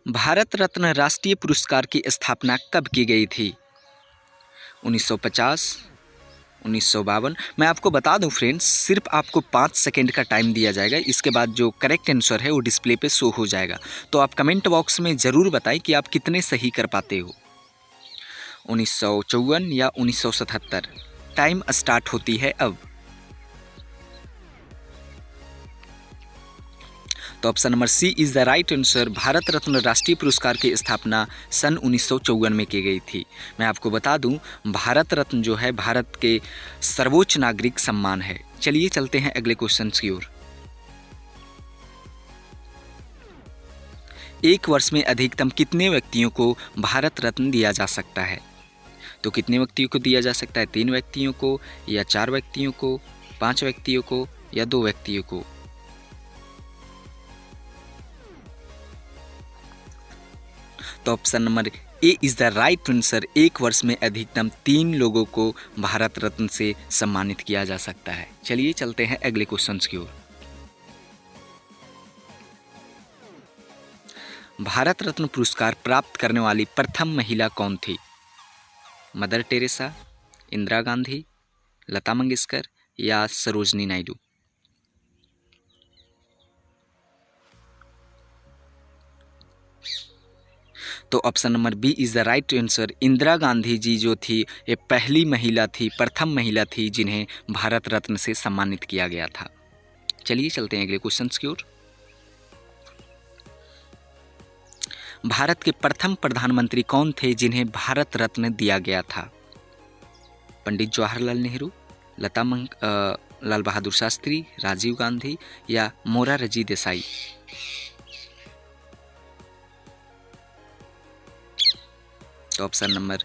भारत रत्न राष्ट्रीय पुरस्कार की स्थापना कब की गई थी? 1950, 1952। मैं आपको बता दूं फ्रेंड्स, सिर्फ आपको 5 सेकंड का टाइम दिया जाएगा। इसके बाद जो करेक्ट आंसर है वो डिस्प्ले पे शो हो जाएगा। तो आप कमेंट बॉक्स में ज़रूर बताएं कि आप कितने सही कर पाते हो। 1954 या 1977? टाइम स्टार्ट होती है अब। तो option number C is the right answer. Bharat Ratna राष्ट्रीय पुरस्कार की स्थापना सन 1954 में की गई थी। मैं आपको बता दूं, भारत रत्न जो है भारत के सर्वोच्च नागरिक सम्मान है। चलिए चलते हैं अगले क्वेश्चन की ओर। एक वर्ष में अधिकतम कितने व्यक्तियों को भारत रत्न दिया जा सकता है? तो कितने व्यक्तियों को दिया जा सकता है? 3 व्यक्तियों को, या 4 व्यक्तियों को, 5 व्यक्तियों को, या 2 व्यक्तियों को? तो option number A is the right answer. एक वर्ष में अधिकतम 3 लोगों को भारत रत्न से सम्मानित किया जा सकता है। चलिए चलते हैं अगले क्वेश्चन की ओर। भारत रत्न पुरस्कार प्राप्त करने वाली प्रथम महिला कौन थी? मदर टेरेसा, इंदिरा गांधी, लता मंगेशकर, या सरोजनी नायडू? तो option number B is the right answer. Indira Gandhi ji जो थी, ये पहली महिला थी, प्रथम महिला थी जिन्हें भारत रत्न से सम्मानित किया गया था। चलिए चलते हैं अगले क्वेश्चन की ओर। भारत के प्रथम प्रधानमंत्री कौन थे जिन्हें भारत रत्न दिया गया था? पंडित जवाहरलाल नेहरू, लाल बहादुर शास्त्री, राजीव गांधी, या मोरारजी देसाई? तो ऑप्शन नंबर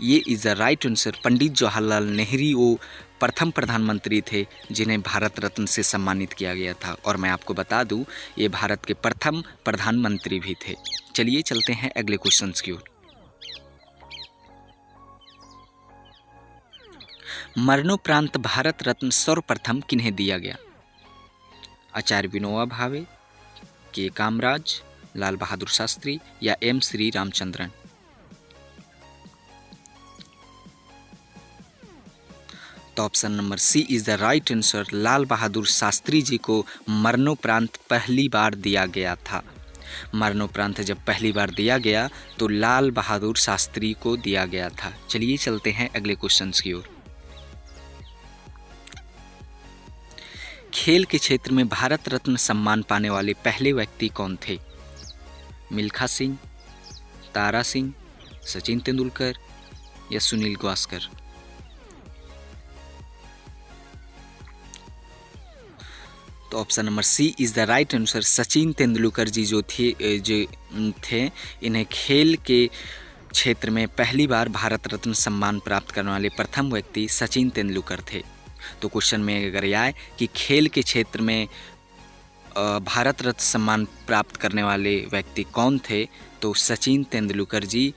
ये is the right answer. Pandit Jawaharlal Nehru वो प्रथम प्रधानमंत्री थे जिन्हें भारत रत्न से सम्मानित किया गया था। और मैं आपको बता दूं, ये भारत के प्रथम प्रधानमंत्री भी थे। चलिए चलते हैं अगले क्वेश्चन की ओर। मरणोपरांत भारत रत्न सर्वप्रथम किन्हें दिया गया? आचार्य विनोबा भावे, के कामराज, लाल बहादुर शास्त्री, या एम श्री रामचंद्रन? तो option number C is the right answer. Lal Bahadur Shastri ji को मरणोपरांत पहली बार दिया गया था। मरणोपरांत जब पहली बार दिया गया तो लाल बहादुर शास्त्री को दिया गया था। चलिए चलते हैं अगले क्वेश्चन की ओर। खेल के क्षेत्र में भारत रत्न सम्मान पाने वाले पहले व्यक्ति कौन थे? मिल्खा सिंह, तारा सिंह, सचिन तेंदुलकर, या सुनील गावस्कर? तो option number C is the right answer. Sachin Tendulkar ji जो थे, इन्हें खेल के क्षेत्र में पहली बार भारत रत्न सम्मान प्राप्त करने वाले प्रथम व्यक्ति सचिन तेंदुलकर थे। तो क्वेश्चन में अगर यह आए कि खेल के क्षेत्र में भारत रत्न सम्मान प्राप्त करने वाले व्यक्ति कौन थे, तो सचिन तेंदुलकर जी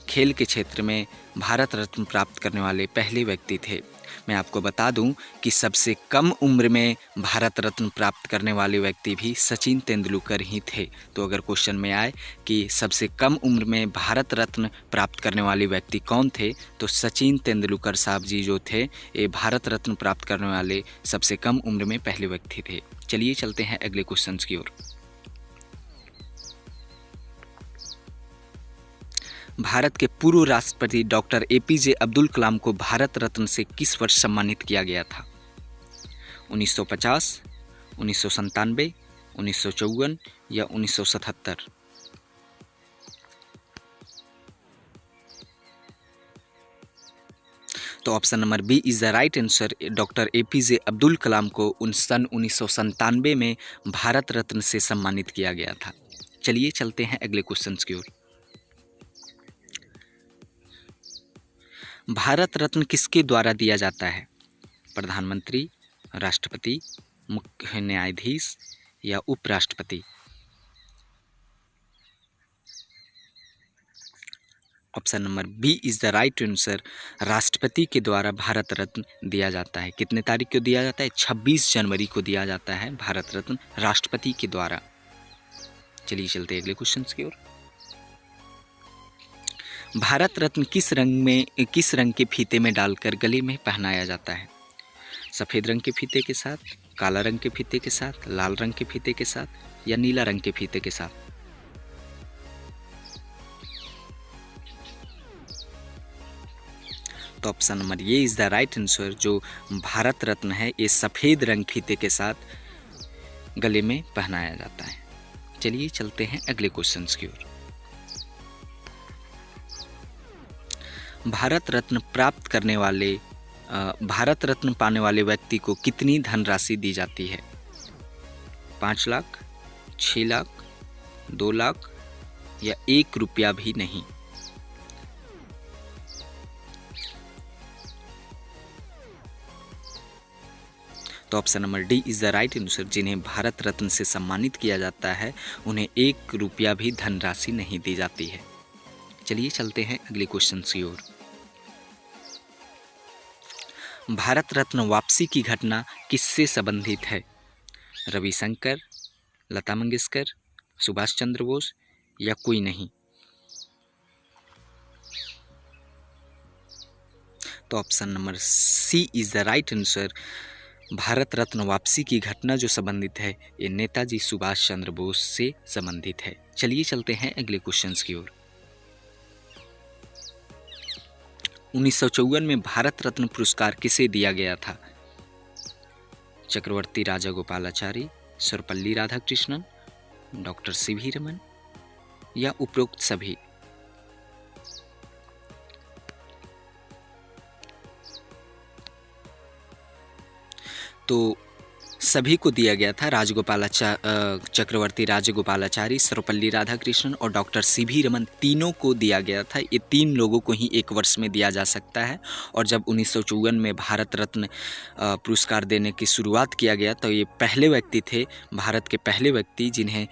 खेल के क्षेत्र में भारत रत्न प्राप्त करने वाले पहले व्यक्ति थे। मैं आपको बता दूं कि सबसे कम उम्र में भारत रत्न प्राप्त करने वाले व्यक्ति भी सचिन तेंदुलकर ही थे। तो अगर क्वेश्चन में आए कि सबसे कम उम्र में भारत रत्न प्राप्त करने वाले व्यक्ति कौन थे, तो सचिन तेंदुलकर साहब जी जो थे, ये भारत रत्न प्राप्त करने वाले सबसे कम उम्र में पहले व्यक्ति थे। चलिए चलते हैं अगले क्वेश्चन की ओर। भारत के पूर्व राष्ट्रपति डॉक्टर एपीजे अब्दुल कलाम को भारत रत्न से किस वर्ष सम्मानित किया गया था? 1950, 1997, 1954, या 1977? तो option number B is the right answer. Doctor APJ Abdul Kalam को सन 1997 में भारत रत्न से सम्मानित किया गया था। चलिए चलते हैं अगले क्वेश्चन की ओर। भारत रत्न किसके द्वारा दिया जाता है? प्रधानमंत्री, राष्ट्रपति, मुख्य न्यायाधीश, या उपराष्ट्रपति? Option number B is the right answer. राष्ट्रपति के द्वारा भारत रत्न दिया जाता है। कितने तारीख को दिया जाता है? 26 जनवरी को दिया जाता है भारत रत्न राष्ट्रपति के द्वारा। चलिए चलते हैं अगले क्वेश्चन की ओर। भारत रत्न किस रंग के फीते में डालकर गले में पहनाया जाता है? सफ़ेद रंग के फीते के साथ, काला रंग के फीते के साथ, लाल रंग के फीते के साथ या नीला रंग के फीते के साथ? तो ऑप्शन नंबर ये इज द राइट आंसर। जो भारत रत्न है ये सफ़ेद रंग फीते के साथ गले में पहनाया जाता है। चलिए चलते हैं अगले क्वेश्चंस की ओर। भारत रत्न पाने वाले व्यक्ति को कितनी धनराशि दी जाती है? 5 लाख, 6 लाख, 2 लाख या 1 रुपया भी नहीं? तो option number D is the right answer. जिन्हें भारत रत्न से सम्मानित किया जाता है उन्हें 1 रुपया भी धनराशि नहीं दी जाती है। चलिए चलते हैं अगले क्वेश्चन की ओर। भारत रत्न वापसी की घटना किससे संबंधित है? रविशंकर, लता मंगेशकर, सुभाष चंद्र बोस या कोई नहीं? तो option number C is the right answer. Bharat Ratna वापसी की घटना जो संबंधित है ये नेताजी सुभाष चंद्र बोस से संबंधित है। चलिए चलते हैं अगले क्वेश्चंस की ओर। 1954 में भारत रत्न पुरस्कार किसे दिया गया था? चक्रवर्ती राजगोपालाचारी, सर्वपल्ली राधाकृष्णन, डॉक्टर सीवी रमन या उपरोक्त सभी? तो सभी को दिया गया था। चक्रवर्ती राजगोपालाचारी, सर्वपल्ली राधाकृष्णन और डॉक्टर सीवी रमन तीनों को दिया गया था। ये 3 लोगों को ही एक वर्ष में दिया जा सकता है। और जब 1954 में भारत रत्न पुरस्कार देने की शुरुआत किया गया तो ये पहले व्यक्ति थे, भारत के पहले व्यक्ति जिन्हें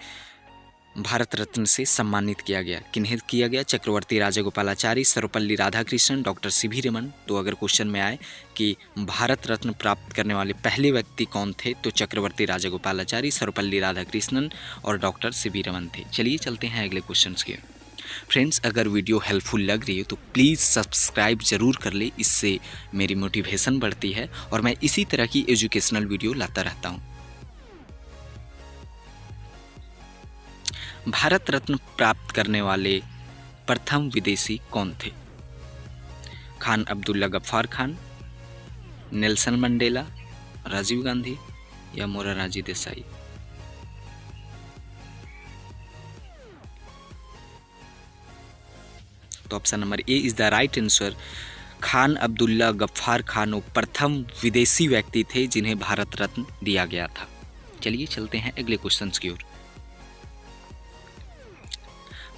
भारत रत्न से सम्मानित किया गया। किन्हें किया गया? चक्रवर्ती राजगोपालाचारी, सर्वपल्ली राधाकृष्णन, डॉक्टर सीवी रमन। तो अगर क्वेश्चन में आए कि भारत रत्न प्राप्त करने वाले पहले व्यक्ति कौन थे तो चक्रवर्ती राजगोपालाचारी, सर्वपल्ली राधाकृष्णन और डॉक्टर सीवी रमन थे। चलिए चलते हैं अगले क्वेश्चन के। फ्रेंड्स, अगर वीडियो हेल्पफुल लग रही है तो प्लीज़ सब्सक्राइब ज़रूर कर ले, इससे मेरी मोटिवेशन बढ़ती है और मैं इसी तरह की एजुकेशनल वीडियो लाता रहता हूँ। भारत रत्न प्राप्त करने वाले प्रथम विदेशी कौन थे? खान अब्दुल्ला गफ्फार खान, नेल्सन मंडेला, राजीव गांधी या मोरारजी देसाई? तो option number A is the right answer. Khan Abdullah Ghaffar Khan वो प्रथम विदेशी व्यक्ति थे जिन्हें भारत रत्न दिया गया था। चलिए चलते हैं अगले क्वेश्चन की ओर।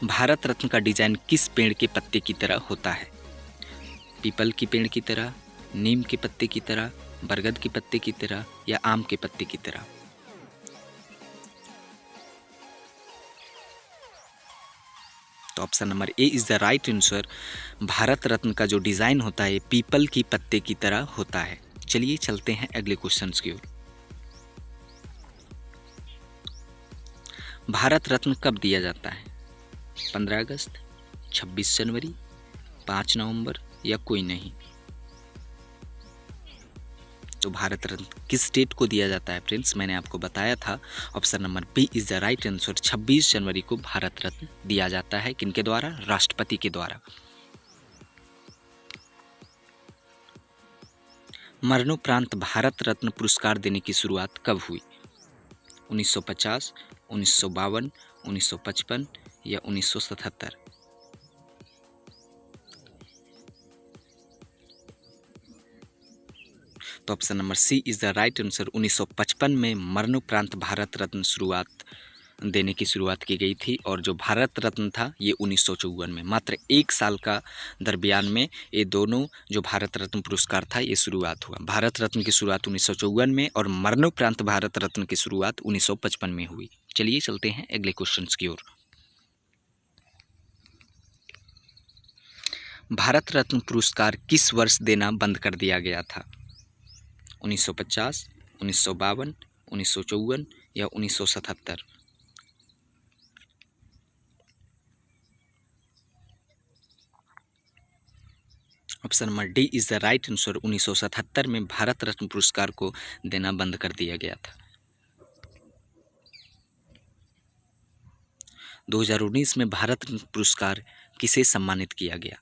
भारत रत्न का डिजाइन किस पेड़ के पत्ते की तरह होता है? पीपल की पेड़ की तरह, नीम के पत्ते की तरह, बरगद के पत्ते की तरह या आम के पत्ते की तरह? तो option number A is the right answer. Bharat Ratna का जो डिजाइन होता है पीपल की पत्ते की तरह होता है। चलिए चलते हैं अगले क्वेश्चन की ओर। भारत रत्न कब दिया जाता है? 15 अगस्त, 26 जनवरी, 5 नवंबर या कोई नहीं? तो भारत रत्न किस डेट को दिया जाता है फ्रेंड्स? मैंने आपको बताया था। Option number B is the right answer. 26 जनवरी को भारत रत्न दिया जाता है। किनके द्वारा? राष्ट्रपति के द्वारा। मरणोपरांत भारत रत्न पुरस्कार देने की शुरुआत कब हुई? 1950, 1952, 1955 या 1977? तो option number C is the right answer. 1955 में मरणोपरांत भारत रत्न देने की शुरुआत की गई थी और जो भारत रत्न था ये 1954 में, मात्र 1 साल का दरमियान में ये दोनों जो भारत रत्न पुरस्कार था ये शुरुआत हुआ। भारत रत्न की शुरुआत 1954 में और मरणोपरांत भारत रत्न की शुरुआत 1955 में हुई। चलिए चलते हैं अगले क्वेश्चन की ओर। भारत रत्न पुरस्कार किस वर्ष देना बंद कर दिया गया था? 1950, 1952, 1954 या 1977? Option number D is the right answer. 1977 में भारत रत्न पुरस्कार को देना बंद कर दिया गया था। 2019 में भारत रत्न पुरस्कार किसे सम्मानित किया गया?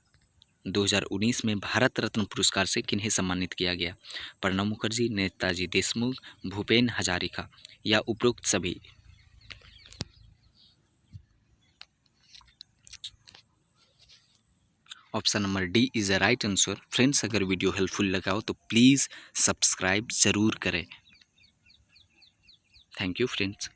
2019 में भारत रत्न पुरस्कार से किन्हें सम्मानित किया गया? प्रणब मुखर्जी, नेताजी देशमुख, भूपेन हजारिका या उपरोक्त सभी? Option number D is the right answer. Friends, अगर वीडियो हेल्पफुल लगा हो तो प्लीज़ सब्सक्राइब ज़रूर करें। Thank you friends.